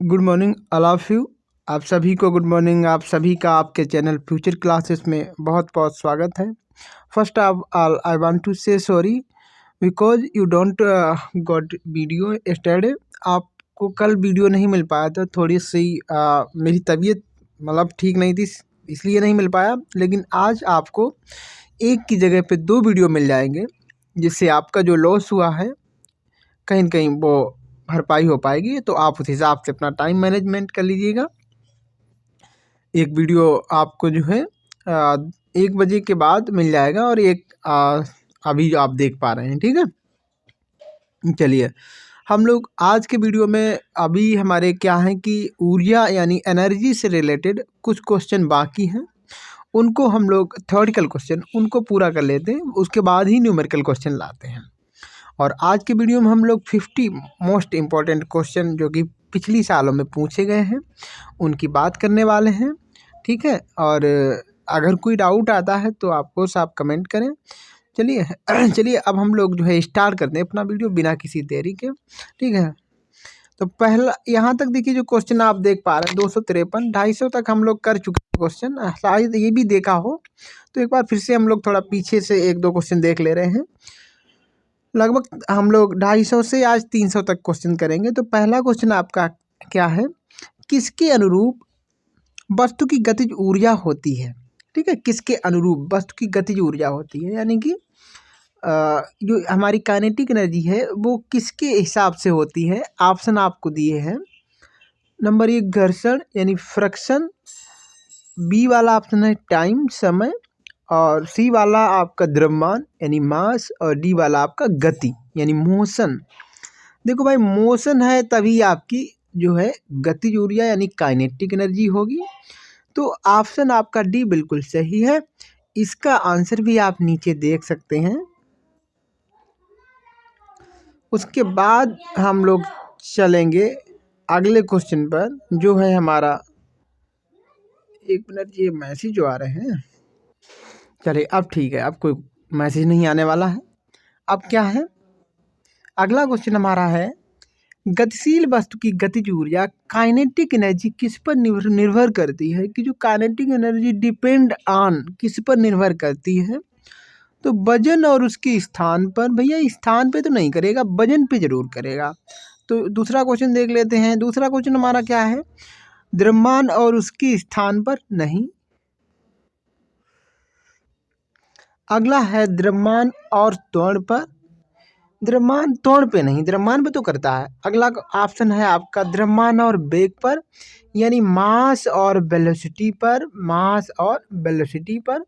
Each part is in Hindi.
Good morning all of you. आप सभी को गुड मॉर्निंग। आप सभी का आपके चैनल फ्यूचर क्लासेस में बहुत बहुत स्वागत है। First of all I want to say sorry because you don't got video yesterday. आपको कल वीडियो नहीं मिल पाया था, थोड़ी सी मेरी तबीयत मतलब ठीक नहीं थी, इसलिए नहीं मिल पाया। लेकिन आज आपको एक की जगह पे 2 वीडियो मिल जाएंगे, जिससे आपका जो लॉस हुआ है कहीं न कहीं वो भरपाई हो पाएगी। तो आप उस हिसाब से अपना टाइम मैनेजमेंट कर लीजिएगा। एक वीडियो आपको जो है 1 बजे के बाद मिल जाएगा और एक अभी जो आप देख पा रहे हैं, ठीक है। चलिए हम लोग आज के वीडियो में अभी हमारे क्या है कि ऊर्जा यानी एनर्जी से रिलेटेड कुछ क्वेश्चन बाकी हैं, उनको हम लोग थ्योरेटिकल क्वेश्चन उनको पूरा कर लेते हैं, उसके बाद ही न्यूमेरिकल क्वेश्चन लाते हैं। और आज के वीडियो में हम लोग 50 मोस्ट इम्पॉर्टेंट क्वेश्चन जो कि पिछली सालों में पूछे गए हैं उनकी बात करने वाले हैं, ठीक है। और अगर कोई डाउट आता है तो आपको आप कमेंट करें। चलिए चलिए अब हम लोग जो है स्टार्ट करते हैं अपना वीडियो बिना किसी देरी के, ठीक है। तो पहला यहाँ तक देखिए, जो क्वेश्चन आप देख पा रहे हैं 253 250 तक हम लोग कर चुके हैं क्वेश्चन। शायद ये भी देखा हो तो एक बार फिर से हम लोग थोड़ा पीछे से 1-2 क्वेश्चन देख ले रहे हैं। लगभग हम लोग 250 से आज 300 तक क्वेश्चन करेंगे। तो पहला क्वेश्चन आपका क्या है, किसके अनुरूप वस्तु की गतिज ऊर्जा होती है, ठीक है। किसके अनुरूप वस्तु की गतिज ऊर्जा होती है, यानी कि जो हमारी काइनेटिक एनर्जी है वो किसके हिसाब से होती है। ऑप्शन आपको दिए हैं। नंबर 1 घर्षण यानी फ्रिक्शन, बी वाला ऑप्शन है टाइम समय, और सी वाला आपका द्रव्यमान यानी मास, और डी वाला आपका गति यानी मोशन। देखो भाई, मोशन है तभी आपकी जो है गतिज ऊर्जा यानी काइनेटिक एनर्जी होगी। तो ऑप्शन आपका डी बिल्कुल सही है। इसका आंसर भी आप नीचे देख सकते हैं। उसके बाद हम लोग चलेंगे अगले क्वेश्चन पर, जो है हमारा 1 मिनट, ये मैसेज जो आ रहे हैं। चलिए अब ठीक है, अब कोई मैसेज नहीं आने वाला है। अब क्या है, अगला क्वेश्चन हमारा है गतिशील वस्तु की गतिज ऊर्जा काइनेटिक एनर्जी किस पर निर्भर करती है। कि जो काइनेटिक एनर्जी डिपेंड ऑन किस पर निर्भर करती है, तो वजन और उसके स्थान पर। भैया स्थान पे तो नहीं करेगा, वजन पे जरूर करेगा। तो दूसरा क्वेश्चन देख लेते हैं। दूसरा क्वेश्चन हमारा क्या है, द्रव्यमान और उसके स्थान पर नहीं। अगला है द्रव्यमान और त्वरण पर। द्रव्यमान त्वरण पे नहीं, द्रव्यमान पे तो करता है। अगला ऑप्शन है आपका द्रव्यमान और वेग पर, यानी मास और वेलोसिटी पर, मास और वेलोसिटी पर।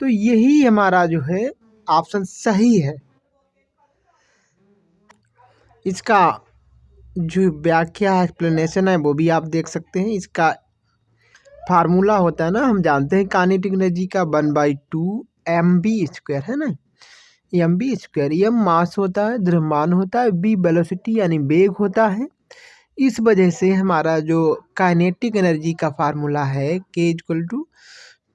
तो यही हमारा जो है ऑप्शन सही है। इसका जो व्याख्या एक्सप्लेनेशन है वो भी आप देख सकते हैं। इसका फार्मूला होता है ना, हम जानते हैं काइनेटिक एनर्जी का 1/2 mv² है ना। mv², m मास होता है, द्रव्यमान होता है, b वेलोसिटी यानी वेग होता है। इस वजह से हमारा जो काइनेटिक एनर्जी का फार्मूला है k =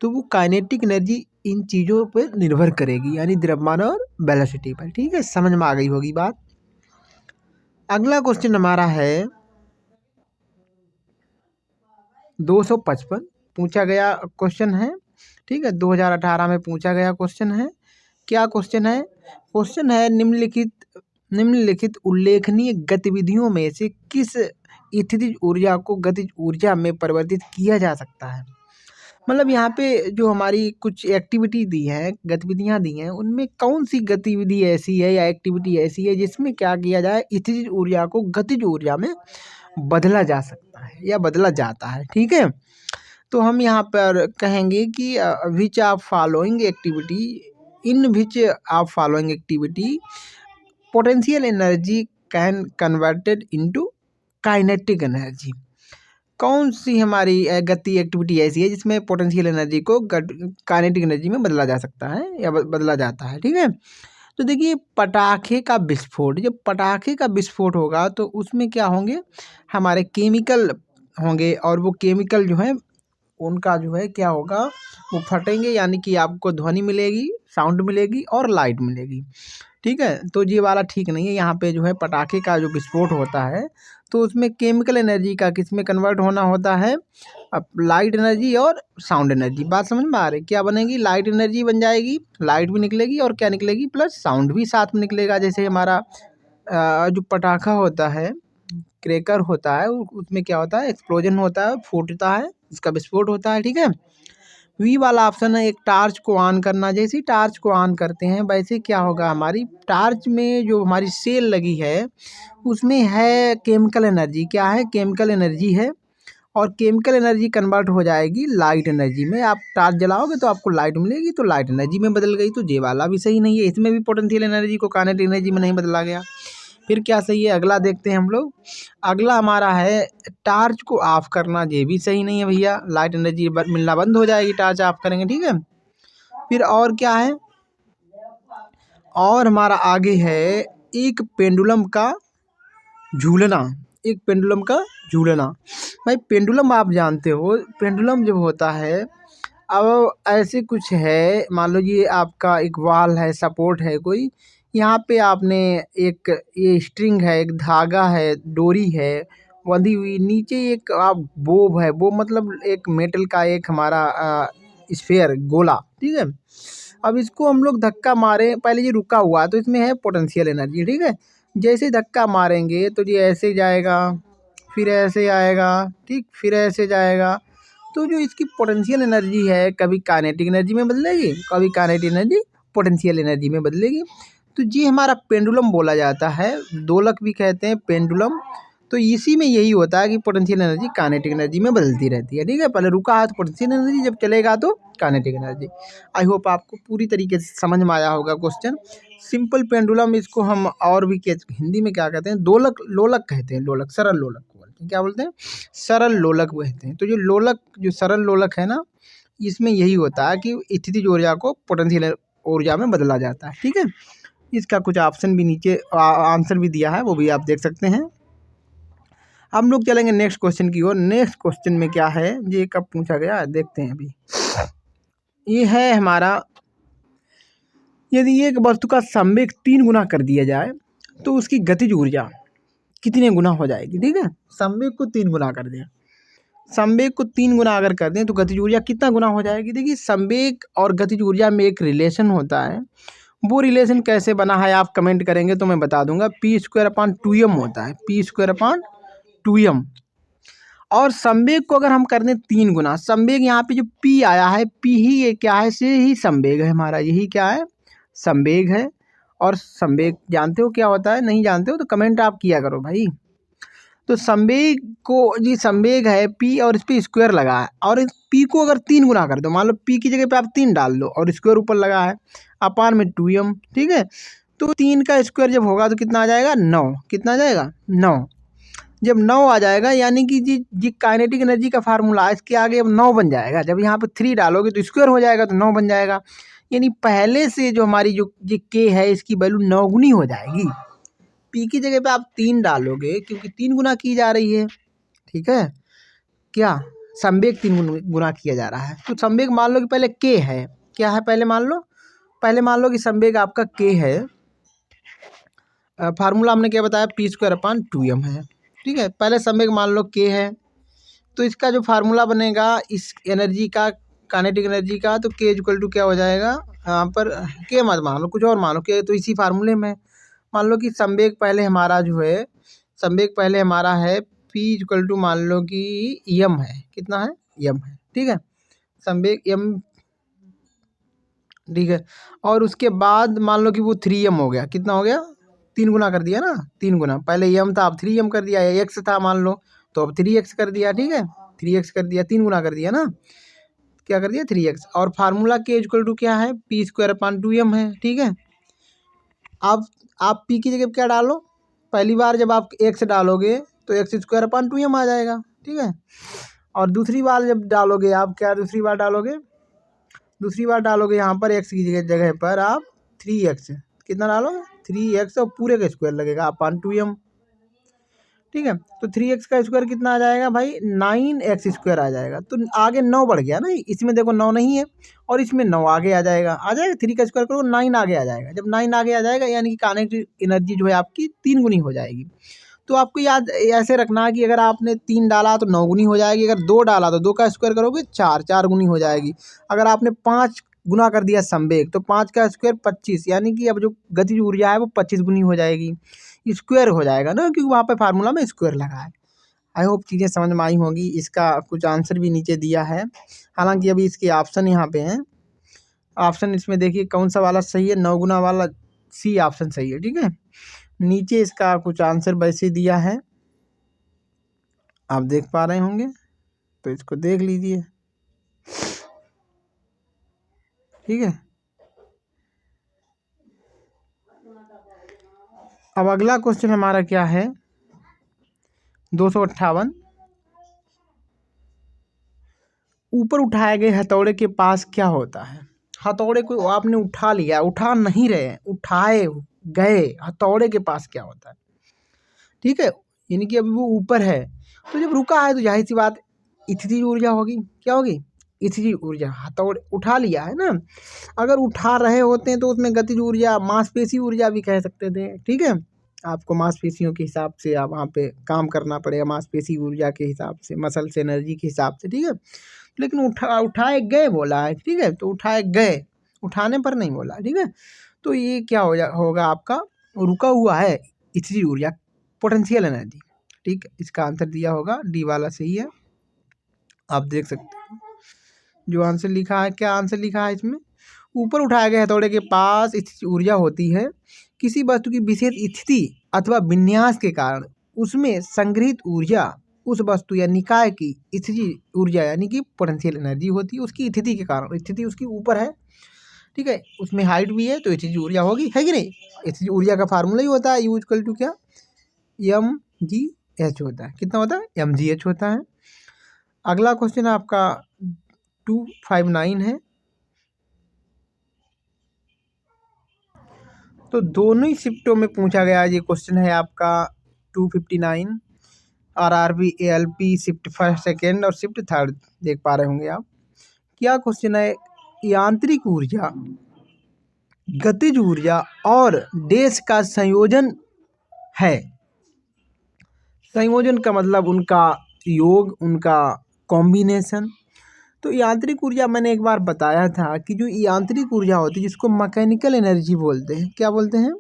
तो वो काइनेटिक एनर्जी इन चीज़ों पर निर्भर करेगी, यानी द्रव्यमान और वेलोसिटी पर। ठीक है, समझ में आ गई होगी बात। अगला क्वेश्चन हमारा है 255 पूछा गया क्वेश्चन है, ठीक है। 2018 में पूछा गया क्वेश्चन है। क्या क्वेश्चन है, क्वेश्चन है निम्नलिखित उल्लेखनीय गतिविधियों में से किस स्थितिज ऊर्जा को गतिज ऊर्जा में परिवर्तित किया जा सकता है। मतलब यहाँ पे जो हमारी कुछ एक्टिविटी दी है, गतिविधियाँ दी हैं, उनमें कौन सी गतिविधि ऐसी है या एक्टिविटी ऐसी है जिसमें क्या किया जाए, स्थितिज ऊर्जा को गतिज ऊर्जा में बदला जा सकता है या बदला जाता है, ठीक है। तो हम यहाँ पर कहेंगे कि which of following activity, in which of following activity potential energy can converted into kinetic energy. कौन सी हमारी गति एक्टिविटी ऐसी है जिसमें पोटेंशियल एनर्जी को काइनेटिक एनर्जी में बदला जा सकता है या बदला जाता है, ठीक है। तो देखिए, पटाखे का विस्फोट, जब पटाखे का विस्फोट होगा तो उसमें क्या होंगे, हमारे केमिकल होंगे, और वो केमिकल जो है उनका जो है क्या होगा, वो फटेंगे, यानी कि आपको ध्वनि मिलेगी, साउंड मिलेगी और लाइट मिलेगी। ठीक है, तो ये वाला ठीक नहीं है। यहाँ पे जो है पटाखे का जो विस्फोट होता है तो उसमें केमिकल एनर्जी का किस में कन्वर्ट होना होता है, अब लाइट एनर्जी और साउंड एनर्जी। बात समझ में आ रही, क्या बनेगी, लाइट एनर्जी बन जाएगी, लाइट भी निकलेगी और क्या निकलेगी, प्लस साउंड भी साथ में निकलेगा। जैसे हमारा जो पटाखा होता है, क्रैकर होता है, उसमें क्या होता है, एक्सप्लोजन होता है, फूटता है, इसका विस्फोट होता है। ठीक है, वी वाला ऑप्शन है एक टार्च को ऑन करना। जैसे ही टार्च को ऑन करते हैं वैसे क्या होगा, हमारी टार्च में जो हमारी सेल लगी है उसमें है केमिकल एनर्जी। क्या है, केमिकल एनर्जी है, और केमिकल एनर्जी कन्वर्ट हो जाएगी लाइट एनर्जी में। आप टार्च जलाओगे तो आपको लाइट मिलेगी, तो लाइट एनर्जी में बदल गई। तो ये वाला भी सही नहीं है, इसमें भी पोटेंशियल एनर्जी को काइनेटिक एनर्जी में नहीं बदला गया। फिर क्या सही है, अगला देखते हैं हम लोग। अगला हमारा है टार्च को ऑफ करना, ये भी सही नहीं है भैया, लाइट एनर्जी मिलना बंद हो जाएगी टार्च ऑफ करेंगे। ठीक है, फिर और क्या है, और हमारा आगे है एक पेंडुलम का झूलना। एक पेंडुलम का झूलना, भाई पेंडुलम आप जानते हो, पेंडुलम जब होता है, अब ऐसे कुछ है, मान लो ये आपका एक वाल है, सपोर्ट है कोई, यहाँ पे आपने एक ये स्ट्रिंग है, एक धागा है, डोरी है बंधी हुई, नीचे एक आप बोब है, वो मतलब एक मेटल का एक हमारा स्फेयर गोला। ठीक है, अब इसको हम लोग धक्का मारे, पहले ये रुका हुआ है तो इसमें है पोटेंशियल एनर्जी। ठीक है, जैसे धक्का मारेंगे तो ये ऐसे जाएगा, फिर ऐसे आएगा, ठीक, फिर ऐसे जाएगा। तो जो इसकी पोटेंशियल एनर्जी है कभी काइनेटिक एनर्जी में बदलेगी, कभी काइनेटिक एनर्जी पोटेंशियल एनर्जी में बदलेगी। तो ये हमारा पेंडुलम बोला जाता है, दोलक भी कहते हैं पेंडुलम। तो इसी में यही होता है कि पोटेंशियल एनर्जी काइनेटिक एनर्जी में बदलती रहती है। ठीक है, पहले रुका है तो पोटेंशियल एनर्जी, जब चलेगा तो काइनेटिक एनर्जी। आई होप आपको पूरी तरीके से समझ में आया होगा क्वेश्चन। सिंपल पेंडुलम, इसको हम और भी हिंदी में क्या कहते हैं, दोलक, लोलक कहते हैं, लोलक, सरल लोलक को बोलते हैं। क्या बोलते हैं, सरल लोलक कहते हैं। तो जो लोलक, जो सरल लोलक है ना, इसमें यही होता है कि स्थितिज ऊर्जा को पोटेंशियल ऊर्जा में बदला जाता है। ठीक है, इसका कुछ ऑप्शन भी नीचे आंसर भी दिया है, वो भी आप देख सकते हैं। हम लोग चलेंगे नेक्स्ट क्वेश्चन की ओर। नेक्स्ट क्वेश्चन में क्या है, ये कब पूछा गया है, देखते हैं अभी। ये है हमारा, यदि एक वस्तु का संवेग 3 गुना कर दिया जाए तो उसकी गतिज ऊर्जा कितने गुना हो जाएगी। ठीक है, संवेग को 3 गुना कर दें, संवेग को 3 गुना अगर कर दें तो गतिज ऊर्जा कितना गुना हो जाएगी। देखिए, संवेग और गतिज ऊर्जा में एक रिलेशन होता है, वो रिलेशन कैसे बना है आप कमेंट करेंगे तो मैं बता दूंगा। p²/2m होता है, p²/2m। और संवेग को अगर हम कर दें 3 गुना, संवेग यहाँ पे जो p आया है, p ही ये क्या है, से ही संवेग है हमारा, यही क्या है, संवेग है। और संवेग जानते हो क्या होता है, नहीं जानते हो तो कमेंट आप किया करो भाई। तो संवेग को, जी संवेग है p और इस पर स्क्वायर लगा है, और इस p को अगर 3 गुना कर दो, मान लो p की जगह पे आप 3 डाल दो और स्क्वायर ऊपर लगा है, अपान में 2m। ठीक है, तो 3 का स्क्वायर जब होगा तो कितना आ जाएगा, 9। कितना आ जाएगा, 9। जब 9 आ जाएगा यानी कि जी काइनेटिक एनर्जी का फार्मूला, इसके आगे अब 9 बन जाएगा। जब यहाँ पे 3 डालोगे तो स्क्वायर हो जाएगा तो 9 बन जाएगा। यानी पहले से जो हमारी जो ये k है, इसकी वैल्यू 9 गुनी हो जाएगी। p की जगह पे आप 3 डालोगे क्योंकि 3 गुना की जा रही है। ठीक है, क्या संवेग 3 गुना किया जा रहा है। तो संवेग मान लो कि पहले k है, क्या है, पहले मान लो कि संवेग आपका k है। फार्मूला हमने क्या बताया, p²/2m है। ठीक है, पहले संवेग मान लो k है, तो इसका जो फार्मूला बनेगा इस एनर्जी का, काइनेटिक एनर्जी का, तो k = क्या हो जाएगा, यहाँ पर k मत मान लो, कुछ और मान लो, k तो इसी फार्मूले में। मान लो कि संवेग पहले हमारा जो है, संवेग पहले हमारा है p मान लो कि m है, कितना है, m है। ठीक है, संवेग m, ठीक है, और उसके बाद मान लो कि वो 3m हो गया, कितना हो गया, 3 गुना कर दिया ना, 3 गुना, पहले m था अब 3m कर दिया, x था मान लो तो अब 3x कर दिया। ठीक है, 3x कर दिया, 3 गुना कर दिया ना, क्या कर दिया, 3x। और फार्मूला k = क्या है, p²/2m है। ठीक है, अब आप p की जगह क्या डालो, पहली बार जब आप x डालोगे तो x²/2m आ जाएगा। ठीक है, और दूसरी बार जब डालोगे आप, क्या दूसरी बार डालोगे यहाँ पर x की जगह पर आप 3x, कितना डालोगे, 3x, और पूरे का स्क्वायर लगेगा अपान 2m। ठीक है। तो 3x का स्क्वायर कितना आ जाएगा भाई, 9x² आ जाएगा। तो आगे 9 बढ़ गया ना, इसमें देखो 9 नहीं है और इसमें 9 आगे आ जाएगा। 3 का स्क्वायर करो 9 आगे आ जाएगा। जब 9 आगे आ जाएगा यानी कि काइनेटिक एनर्जी जो है आपकी 3 गुनी हो जाएगी। तो आपको याद ऐसे रखना है कि अगर आपने 3 डाला तो 9 गुनी हो जाएगी, अगर 2 डाला तो 2 का स्क्वायर करोगे 4 गुनी हो जाएगी। अगर आपने 5 गुना कर दिया संवेग तो 5 का स्क्वायर 25, यानी कि अब जो गतिज ऊर्जा है वो 25 गुनी हो जाएगी। स्क्वायर हो जाएगा ना, क्योंकि वहाँ पे फार्मूला में स्क्वायर लगा है। आई होप चीज़ें समझ में आई होंगी। इसका कुछ आंसर भी नीचे दिया है, हालांकि अभी इसके ऑप्शन यहाँ पे हैं। ऑप्शन इसमें देखिए कौन सा वाला सही है, 9 गुना वाला सी ऑप्शन सही है, ठीक है। नीचे इसका कुछ आंसर वैसे दिया है, आप देख पा रहे होंगे, तो इसको देख लीजिए, ठीक है। अब अगला क्वेश्चन हमारा क्या है, 258। ऊपर उठाए गए हथौड़े के पास क्या होता है। हथौड़े को आपने उठा लिया, उठा नहीं रहे हैं, उठाए गए हथौड़े के पास क्या होता है, ठीक है। यानी कि अभी वो ऊपर है, तो जब रुका है तो जाहिर सी बात स्थितिज ऊर्जा होगी। क्या होगी, स्थितिज ऊर्जा। हथौड़े उठा लिया है ना, अगर उठा रहे होते हैं तो उसमें गतिज ऊर्जा, मांसपेशी ऊर्जा भी कह सकते थे, ठीक है। आपको मांसपेशियों के हिसाब से आप वहाँ पे काम करना पड़ेगा, मांसपेशी ऊर्जा के हिसाब से, मसल्स एनर्जी के हिसाब से, ठीक है। लेकिन उठाए गए बोला है, ठीक है, तो उठाए गए, उठाने पर नहीं बोला, ठीक है। तो ये क्या होगा आपका, रुका हुआ है स्थितिज ऊर्जा, पोटेंशियल एनर्जी, ठीक है। इसका आंसर दिया होगा डी वाला सही है, आप देख सकते हो जो आंसर लिखा है। क्या आंसर लिखा है इसमें, ऊपर उठाए गए हथौड़े के पास स्थितिज ऊर्जा होती है किसी वस्तु की विशेष स्थिति अथवा विन्यास के कारण उसमें संग्रहित ऊर्जा उस वस्तु या निकाय की स्थितिज ऊर्जा यानी कि पोटेंशियल एनर्जी होती है उसकी स्थिति के कारण। स्थिति उसकी ऊपर है, ठीक है, उसमें हाइट भी है तो स्थितिज ऊर्जा होगी, है कि नहीं। स्थितिज ऊर्जा का फार्मूला ही होता है यू इक्वल टू क्या, mgh होता है। कितना होता है, mgh होता है। अगला क्वेश्चन आपका 259 है। तो दोनों ही शिफ्टों में पूछा गया ये क्वेश्चन है आपका 259, RRB ALP shift first second और शिफ्ट थर्ड, देख पा रहे होंगे आप। क्या क्वेश्चन है, यांत्रिक ऊर्जा, गतिज ऊर्जा और देश का संयोजन है। संयोजन का मतलब उनका योग, उनका कॉम्बिनेशन। तो यांत्रिक ऊर्जा मैंने एक बार बताया था कि जो यांत्रिक ऊर्जा होती है जिसको मैकेनिकल एनर्जी बोलते हैं, क्या बोलते हैं,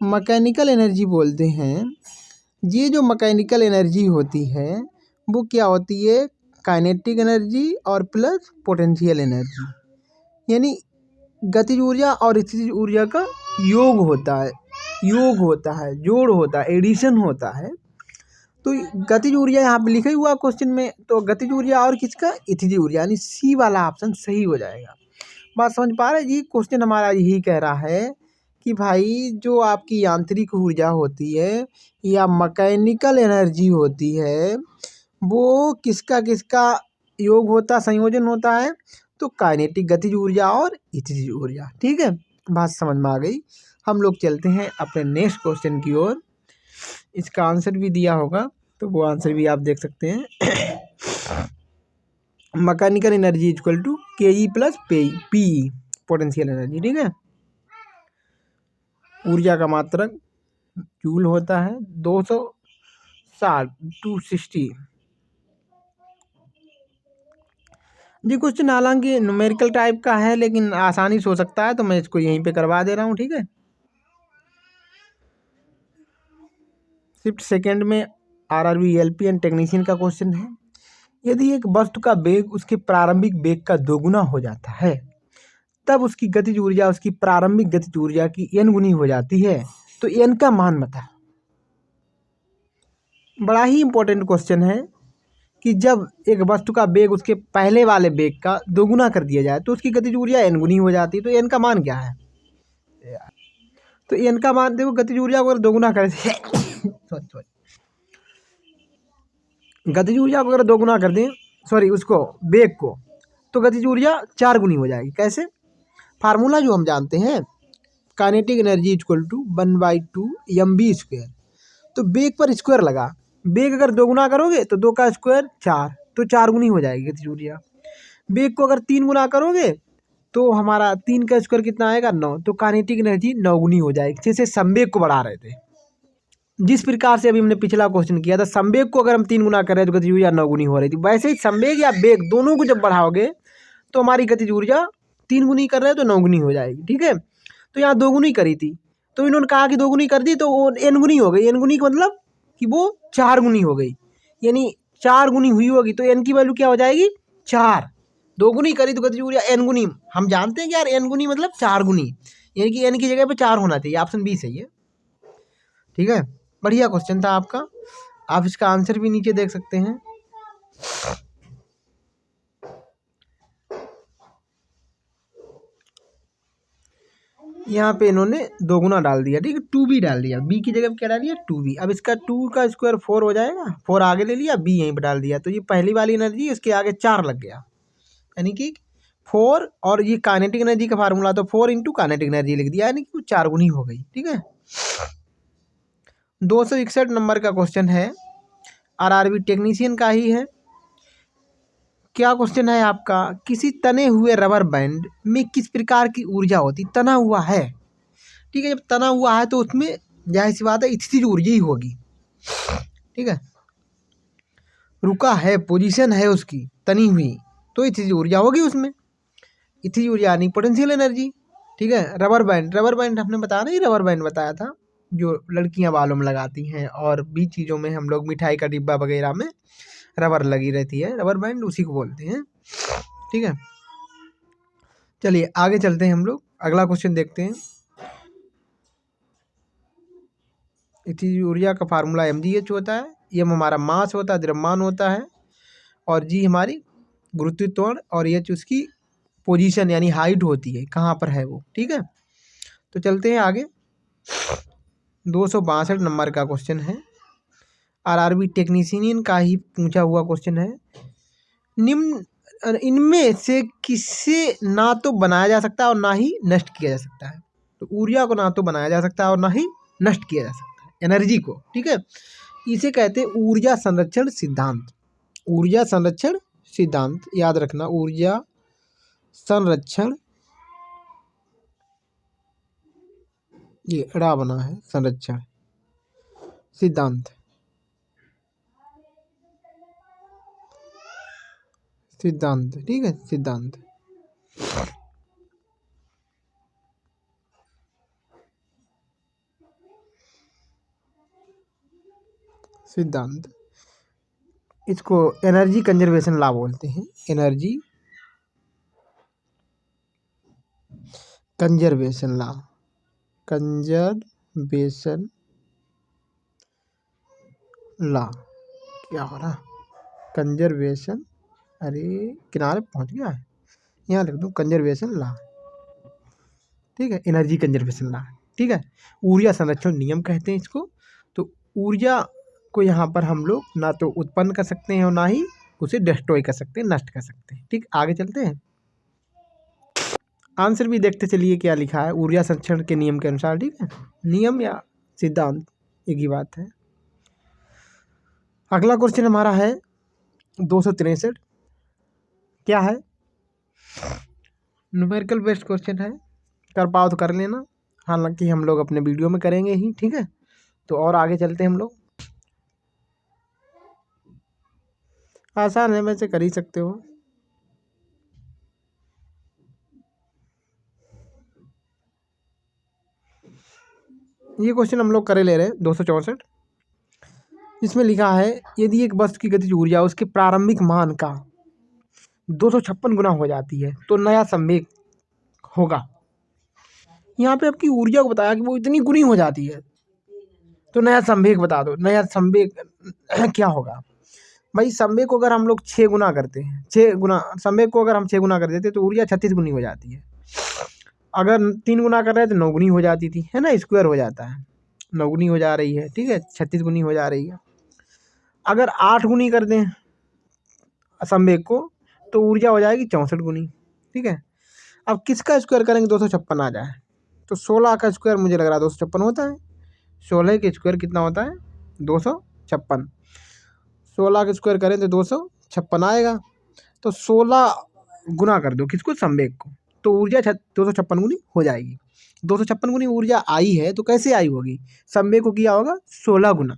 मैकेनिकल एनर्जी बोलते हैं। ये जो मैकेनिकल एनर्जी होती है वो क्या होती है, काइनेटिक एनर्जी और प्लस पोटेंशियल एनर्जी, यानी गतिज ऊर्जा और स्थितिज ऊर्जा का योग होता है, योग होता है, जोड़ होता है, एडिशन होता है। तो गतिज ऊर्जा यहाँ पे लिखा ही हुआ क्वेश्चन में, तो गतिज ऊर्जा और किसका, स्थितिज ऊर्जा, यानी सी वाला ऑप्शन सही हो जाएगा। बात समझ पा रहे जी। क्वेश्चन हमारा यही कह रहा है कि भाई जो आपकी यांत्रिक ऊर्जा होती है या मैकेनिकल एनर्जी होती है वो किसका किसका योग होता, संयोजन होता है, तो काइनेटिक गतिज ऊर्जा और स्थितिज ऊर्जा, ठीक है। बात समझ में आ गई। हम लोग चलते हैं अपने नेक्स्ट क्वेश्चन की ओर। इसका आंसर भी दिया होगा तो वो आंसर भी आप देख सकते हैं। Mechanical energy equal to KE plus P, potential energy, ठीक है। ऊर्जा का मात्रक जूल होता है, 260 260। जी क्वेश्चन हालांकि न्यूमेरिकल टाइप का है लेकिन आसानी से हो सकता है, तो मैं इसको यहीं पे करवा दे रहा हूँ, ठीक है। शिफ्ट सेकेंड में RRB LP एंड टेक्नीशियन का क्वेश्चन है। यदि एक वस्तु का वेग उसके प्रारंभिक वेग का दोगुना हो जाता है तब उसकी गतिज ऊर्जा उसकी प्रारंभिक गतिज ऊर्जा की n गुनी हो जाती है, तो n का मान बता। बड़ा ही इंपॉर्टेंट क्वेश्चन है कि जब एक वस्तु का वेग उसके पहले वाले वेग का दोगुना कर दिया जाए तो उसकी गतिज ऊर्जा n गुनी हो जाती है, तो n का मान क्या है, तो n का मान देखो, गतिज ऊर्जा को अगर दोगुना कर गतिज ऊर्जा को अगर दोगुना कर दें, उसको वेग को, तो गतिज ऊर्जा 4 गुनी हो जाएगी। कैसे, फार्मूला जो हम जानते हैं, kinetic energy equal to 1/2 mv square, तो वेग पर स्क्वायर लगा बेग अगर 2 गुना करोगे तो 2 का स्क्वायर 4, तो 4 गुनी हो जाएगी गतिज ऊर्जा। बेग को अगर 3 गुना करोगे तो हमारा 3 का स्क्वायर कितना आएगा 9, तो काइनेटिक एनर्जी 9 गुनी हो जाएगी। जैसे संवेग को बढ़ा रहे थे, जिस प्रकार से अभी हमने पिछला क्वेश्चन किया था, संवेग को अगर हम 3 गुना कर रहे हैं तो गतिज ऊर्जा 9 गुनी हो रही थी। वैसे ही संवेग या वेग दोनों को जब बढ़ाओगे तो हमारी गतिज ऊर्जा 3 गुनी कर रहे हैं तो 9 गुनी हो जाएगी। ठीक है, तो यहाँ 2 गुनी करी थी, तो इन्होंने कहा कि 2 गुनी कर दी तो वो n गुनी हो गई। n गुनी का मतलब कि वो 4 गुनी हो गई, यानी 4 गुनी हुई होगी, तो n की वैल्यू क्या हो जाएगी 4। 2 गुनी करी तो गतिज ऊर्जा n गुनी, हम जानते हैं कि यार n गुनी मतलब 4 गुनी, यानी कि n की जगह पे 4 होना चाहिए। ऑप्शन बी सही है। ठीक है, बढ़िया क्वेश्चन था आपका, आप इसका आंसर भी नीचे देख सकते हैं। यहाँ पे इन्होंने 2 गुना डाल दिया, ठीक है, 2b डाल दिया, b की जगह पे क्या डाल दिया 2b। अब इसका 2 का स्क्वायर 4 हो जाएगा, 4 आगे ले लिया, b यहीं पे डाल दिया, तो ये पहली वाली एनर्जी इसके आगे 4 लग गया, यानी कि 4, और ये काइनेटिक एनर्जी का फार्मूला तो 4 इंटू काइनेटिक एनर्जी लिख दिया, यानी कि वो 4 गुनी हो गई। ठीक है, 261 नंबर का क्वेश्चन है, आरआरबी टेक्नीशियन का ही है। क्या क्वेश्चन है आपका, किसी तने हुए रबर बैंड में किस प्रकार की ऊर्जा होती, तना हुआ है, ठीक है, जब तना हुआ है तो उसमें जाहिर सी बात है स्थितिज ऊर्जा ही होगी। ठीक है, रुका है, पोजीशन है उसकी तनी हुई, तो स्थितिज ऊर्जा होगी उसमें, स्थितिज ऊर्जा यानी पोटेंशियल एनर्जी। ठीक है, रबर बैंड हमने बताया नहीं, रबर बैंड बताया था जो लड़कियां बालों में लगाती हैं, और भी चीज़ों में हम लोग मिठाई का डिब्बा वगैरह में रबर लगी रहती है, रबर बैंड उसी को बोलते हैं। ठीक है, चलिए आगे चलते हैं, हम लोग अगला क्वेश्चन देखते हैं। स्थितिज ऊर्जा का फार्मूला mgh होता है, m हमारा मास होता है, द्रव्यमान होता है, और g हमारी गुरुत्व त्वरण, और h उसकी पोजीशन यानी हाइट होती है, कहाँ पर है वो। ठीक है, तो चलते हैं आगे। 262 नंबर का क्वेश्चन है, आरआरबी टेक्नीशियन का ही पूछा हुआ क्वेश्चन है। निम्न इनमें से किसे ना तो बनाया जा सकता है और ना ही नष्ट किया जा सकता है। तो ऊर्जा को ना तो बनाया जा सकता है और ना ही नष्ट किया जा सकता है, एनर्जी को। ठीक है, इसे कहते हैं ऊर्जा संरक्षण सिद्धांत। ऊर्जा संरक्षण सिद्धांत याद रखना, ऊर्जा संरक्षण, ये अड़ा बना है, संरक्षण सिद्धांत, सिद्धांत। ठीक है, सिद्धांत। सिद्धांत, इसको एनर्जी कंजर्वेशन लॉ बोलते हैं, energy conservation law, conservation law. क्या हो रहा, कंजर्वेशन, अरे किनारे पहुंच गया है, यहाँ लिख दूँ कंजर्वेशन लॉ। ठीक है, एनर्जी कंजर्वेशन लॉ। ठीक है, ऊर्जा संरक्षण नियम कहते हैं इसको। तो ऊर्जा को यहाँ पर हम लोग ना तो उत्पन्न कर सकते हैं और ना ही उसे डिस्ट्रॉय कर सकते हैं, नष्ट कर सकते हैं। ठीक, आगे चलते हैं, आंसर भी देखते चलिए क्या लिखा है ऊर्जा संरक्षण के नियम के अनुसार। ठीक है, नियम या सिद्धांत एक ही बात है। अगला क्वेश्चन हमारा है 263, क्या है, न्यूमेरिकल बेस्ड क्वेश्चन है, कर पाओ तो कर लेना, हालांकि हम लोग अपने वीडियो में करेंगे ही। ठीक है, तो और आगे चलते हैं हम लोग, आसान है, वैसे कर ही सकते हो। ये क्वेश्चन हम लोग करे ले रहे हैं 264। इसमें लिखा है यदि एक वस्तु की गतिज ऊर्जा उसके प्रारंभिक मान का 256 गुना हो जाती है तो नया संवेग होगा। यहाँ पे आपकी ऊर्जा को बताया कि वो इतनी गुनी हो जाती है, तो नया संवेग बता दो, नया संवेग क्या होगा। भाई संवेग को अगर हम लोग 6 गुना करते हैं, 6 गुना संवेग को अगर हम 6 गुना कर देते तो ऊर्जा 36 गुनी हो जाती है। अगर 3 गुना कर रहे हैं तो 9 गुनी हो जाती थी, है ना, स्क्वायर हो जाता है, 9 गुनी हो जा रही है। ठीक है, 36 गुनी हो जा रही है। अगर 8 गुनी कर दें संवेग को तो ऊर्जा हो जाएगी 64 गुनी। ठीक है, अब किसका स्क्वायर करेंगे 256 आ जाए, तो 16 का स्क्वायर मुझे लग रहा है 256 होता है, 16 के स्क्वायर कितना होता है 256। 16 का स्क्वायर करें तो 256 आएगा। तो 16 गुना कर दो किसको, संवेग को, तो ऊर्जा 256 गुनी हो जाएगी। 256 गुनी ऊर्जा आई है तो कैसे आई होगी, संवेग को किया होगा 16 गुना,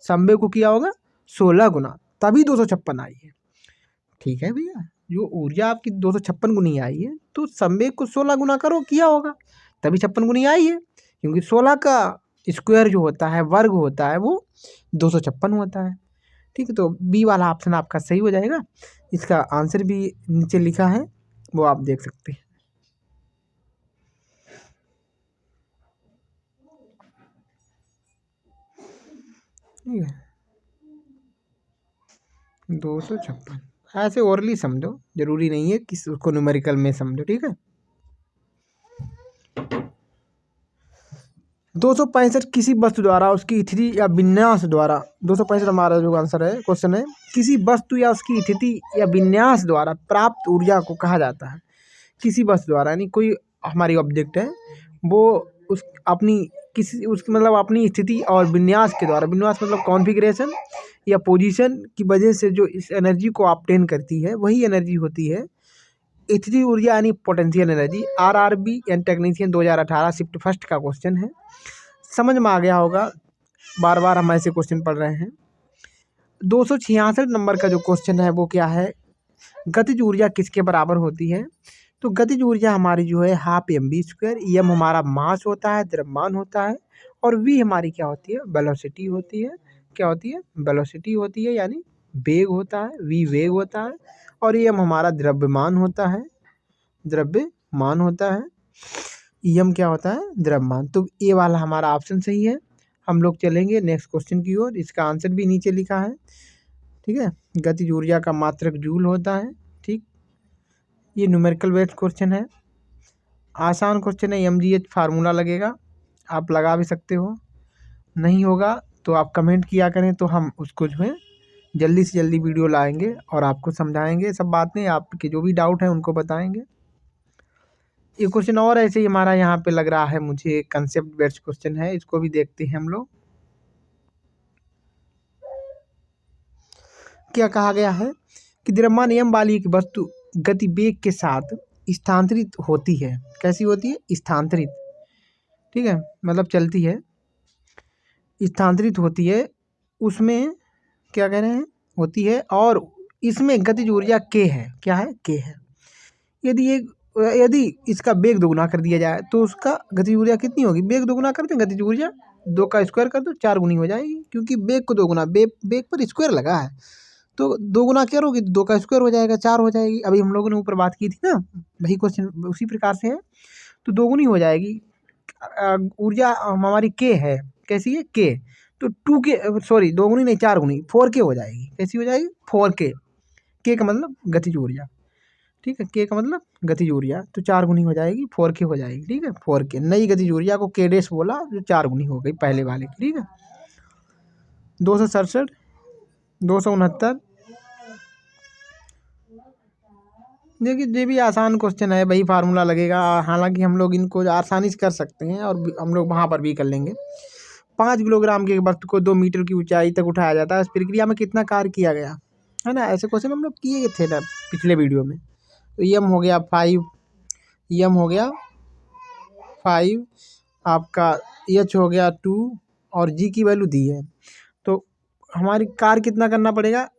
संवेग को किया होगा 16 गुना, तभी 256 आई है। ठीक है भैया, जो ऊर्जा आपकी 256 गुनी आई है तो संवेग को 16 गुना करो, किया होगा, तभी 56 गुनी आई है। क्योंकि 16 का स्क्वायर जो होता है, वर्ग होता है, वो 256 होता है। ठीक है, तो बी वाला ऑप्शन आपका सही हो जाएगा। इसका आंसर भी नीचे लिखा है, वो आप देख सकते हैं। ठीक है, 256 ऐसे ओरली समझो, जरूरी नहीं है कि उसको न्यूमेरिकल में समझो। ठीक है, 265 किसी वस्तु द्वारा उसकी स्थिति या विन्यास द्वारा, 265 हमारा जो आंसर है, क्वेश्चन है, किसी वस्तु या उसकी स्थिति या विन्यास द्वारा प्राप्त ऊर्जा को कहा जाता है। किसी वस्तु द्वारा यानी कोई हमारी ऑब्जेक्ट है, वो उस अपनी किसी उसकी मतलब अपनी स्थिति और विन्यास के द्वारा, विन्यास मतलब कॉन्फ़िगरेशन या पोजीशन की वजह से जो इस एनर्जी को ऑब्टेन करती है, वही एनर्जी होती है स्थिति ऊर्जा यानी potential energy. RRB and technician 2018 shift first का क्वेश्चन है, समझ में आ गया होगा, बार बार हम ऐसे क्वेश्चन पढ़ रहे हैं। 266 नंबर का जो क्वेश्चन है वो क्या है, गतिज ऊर्जा किसके बराबर होती है। तो गतिज ऊर्जा हमारी जो है हाफ mv², एम हमारा मास होता है, द्रव्यमान होता है, और वी हमारी क्या होती है, वेलोसिटी होती है। क्या होती है, वेलोसिटी होती है, यानी वेग होता है, वी वेग होता है, और एम हमारा द्रव्यमान होता है, द्रव्यमान होता है, एम क्या होता है, द्रव्यमान। तो ए वाला हमारा ऑप्शन सही है। हम लोग चलेंगे नेक्स्ट क्वेश्चन की ओर, इसका आंसर भी नीचे लिखा है। ठीक है, गतिज ऊर्जा का मात्रक जूल होता है। ठीक, ये न्यूमेरिकल बेस्ड क्वेश्चन है, आसान क्वेश्चन है, mgh फार्मूला लगेगा, आप लगा भी सकते हो, नहीं होगा तो आप कमेंट किया करें, तो हम उसको जो है जल्दी से जल्दी वीडियो लाएंगे और आपको समझाएंगे सब बातें, आपके जो भी डाउट हैं उनको बताएंगे। ये क्वेश्चन और ऐसे ही हमारा यहाँ पे लग रहा है मुझे, कंसेप्ट बेस्ड क्वेश्चन है, इसको भी देखते हैं हम लोग। क्या कहा गया है कि द्रव्यमान एम वाली एक वस्तु गति वेग के साथ स्थानांतरित होती है। कैसी होती है, स्थानांतरित। ठीक है, मतलब चलती है, स्थानांतरित होती है, उसमें क्या कह रहे हैं, होती है, और इसमें गतिज ऊर्जा के है, क्या है, के है। यदि इसका वेग दोगुना कर दिया जाए तो उसका गतिज ऊर्जा कितनी होगी, वेग दोगुना कर दें, गतिज ऊर्जा 2 का स्क्वायर कर दो, 4 गुनी हो जाएगी, क्योंकि वेग को दोगुना, वेग पर स्क्वायर लगा है, तो 2 गुना करोगे तो 2 का स्क्वायर हो जाएगा, 4 हो जाएगी। अभी हम लोगों ने ऊपर बात की थी ना, वही क्वेश्चन उसी प्रकार से है, तो 2 गुनी हो जाएगी। ऊर्जा हमारी के है, कैसी है, के, तो 2 के, सॉरी 2 गुनी नहीं, 4 गुनी, 4 के हो जाएगी। कैसी हो जाएगी, 4 के का मतलब गतिज ऊर्जा। ठीक है, के का मतलब गतिज ऊर्जा, तो 4 गुनी हो जाएगी, 4 के हो जाएगी। ठीक है, 4 के, नई गतिज ऊर्जा को के डेस बोला, जो 4 गुनी हो गई पहले वाले की। ठीक है, 267, 269, देखिए ये भी आसान क्वेश्चन है, वही फार्मूला लगेगा, हालांकि हम लोग इनको आसानी से कर सकते हैं और हम लोग वहाँ पर भी कर लेंगे। 5 किलोग्राम के वस्तु को 2 मीटर की ऊंचाई तक उठाया जाता है, इस प्रक्रिया में कितना कार्य किया गया, है ना, ऐसे क्वेश्चन हम लोग किए थे ना पिछले वीडियो में। तो एम हो गया 5, एम हो गया 5, आपका एच हो गया 2, और जी की वैल्यू दी है, तो हमारी कार्य कितना करना पड़ेगा,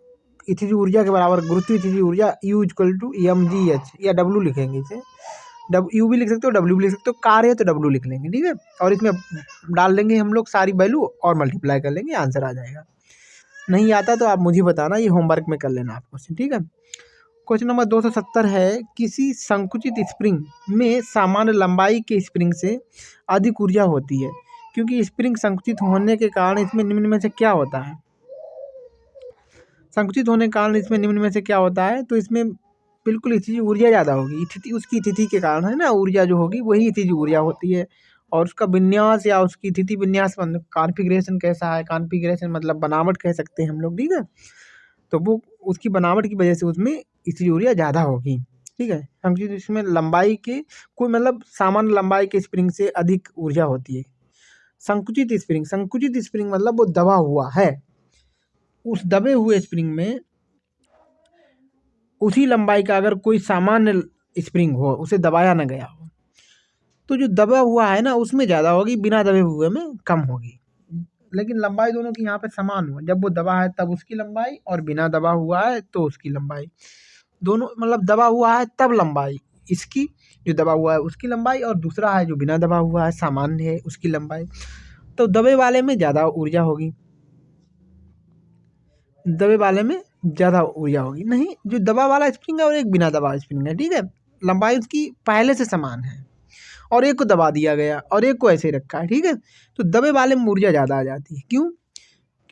स्थितिज ऊर्जा के बराबर गुरुत्वीय स्थितिज ऊर्जा U = mgh, या W लिखेंगे इसे, U भी लिख सकते हो, W भी लिख सकते हो, कार्य है तो W लिख लेंगे। ठीक है, और इसमें डाल देंगे हम लोग सारी वैल्यू और मल्टीप्लाई कर लेंगे, आंसर आ जाएगा। नहीं आता तो आप मुझे बताना, ये होमवर्क में कर लेना आप क्वेश्चन। ठीक है, क्वेश्चन नंबर 270 है, किसी संकुचित स्प्रिंग में सामान्य लंबाई के स्प्रिंग से अधिक ऊर्जा होती है, क्योंकि स्प्रिंग संकुचित होने के कारण इसमें निम्न में से क्या होता है, संकुचित होने के कारण इसमें निम्न में से क्या होता है, तो इसमें बिल्कुल स्थिति ऊर्जा ज़्यादा होगी, स्थिति उसकी स्थिति के कारण, है ना, ऊर्जा जो होगी वही स्थिति ऊर्जा होती है, और उसका विन्यास या उसकी स्थिति विन्यास मतलब कॉन्फ़िगरेशन कैसा है, कॉन्फ़िगरेशन मतलब बनावट कह सकते हैं हम लोग। ठीक है, तो वो उसकी बनावट की वजह से उसमें स्थिति ऊर्जा ज़्यादा होगी। ठीक है, संकुचित इसमें लंबाई के कोई मतलब सामान्य लंबाई के स्प्रिंग से अधिक ऊर्जा होती है। संकुचित स्प्रिंग मतलब वो दबा हुआ है, उस दबे हुए स्प्रिंग में उसी लंबाई का अगर कोई सामान्य स्प्रिंग हो, उसे दबाया ना गया हो, तो जो दबा हुआ है ना उसमें ज़्यादा होगी, बिना दबे हुए में कम होगी। लेकिन लंबाई दोनों की यहाँ पे समान हो, जब वो दबा है तब उसकी लंबाई, और बिना दबा हुआ है तो उसकी लंबाई। दोनों मतलब दबा हुआ है तब लंबाई इसकी, जो दबा हुआ है उसकी लंबाई, और दूसरा है जो बिना दबा हुआ है सामान्य है उसकी लंबाई। तो दबे वाले में ज़्यादा ऊर्जा होगी, दबे वाले में ज़्यादा ऊर्जा होगी। नहीं, जो दबा वाला स्प्रिंग है और एक बिना दबा स्प्रिंग है, ठीक है, लंबाई उसकी पहले से समान है, और एक को दबा दिया गया और एक को ऐसे ही रखा है, ठीक है। तो दबे वाले में ऊर्जा ज़्यादा आ जाती है। क्यों?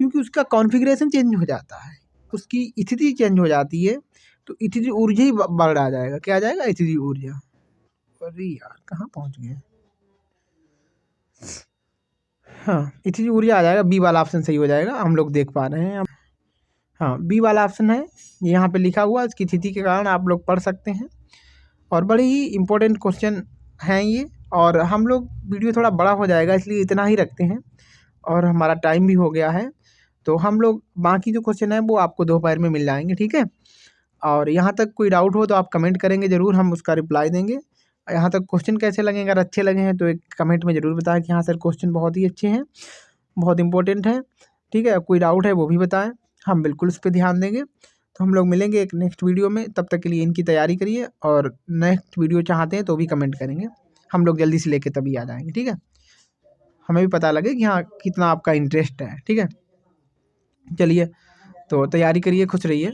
क्योंकि उसका कॉन्फ़िगरेशन चेंज हो जाता है, उसकी स्थिति चेंज हो जाती है, तो स्थिति ऊर्जा ही बढ़ आ जाएगा। क्या आ जाएगा? स्थिति ऊर्जा। अरे यार कहाँ पहुँच गए? हाँ, स्थिति ऊर्जा आ जाएगा। बी वाला ऑप्शन सही हो जाएगा, हम लोग देख पा रहे हैं। हाँ, बी वाला ऑप्शन है, यहाँ पे लिखा हुआ, इसकी स्थिति के कारण आप लोग पढ़ सकते हैं। और बड़े ही इम्पोर्टेंट क्वेश्चन हैं ये, और हम लोग वीडियो थोड़ा बड़ा हो जाएगा इसलिए इतना ही रखते हैं, और हमारा टाइम भी हो गया है। तो हम लोग बाकी जो क्वेश्चन है वो आपको दोपहर में मिल जाएंगे, ठीक है। और यहाँ तक कोई डाउट हो तो आप कमेंट करेंगे ज़रूर, हम उसका रिप्लाई देंगे। यहाँ तक क्वेश्चन कैसे लगे, अगर अच्छे लगे हैं तो एक कमेंट में ज़रूर बताएं कि हाँ सर क्वेश्चन बहुत ही अच्छे हैं, बहुत इंपॉर्टेंट है, ठीक है। कोई डाउट है वो भी बताएं, हम बिल्कुल उस पर ध्यान देंगे। तो हम लोग मिलेंगे एक नेक्स्ट वीडियो में, तब तक के लिए इनकी तैयारी करिए, और नेक्स्ट वीडियो चाहते हैं तो भी कमेंट करेंगे, हम लोग जल्दी से लेके तभी आ जाएंगे, ठीक है। हमें भी पता लगे कि हाँ कितना आपका इंटरेस्ट है, ठीक है। चलिए, तो तैयारी करिए, खुश रहिए।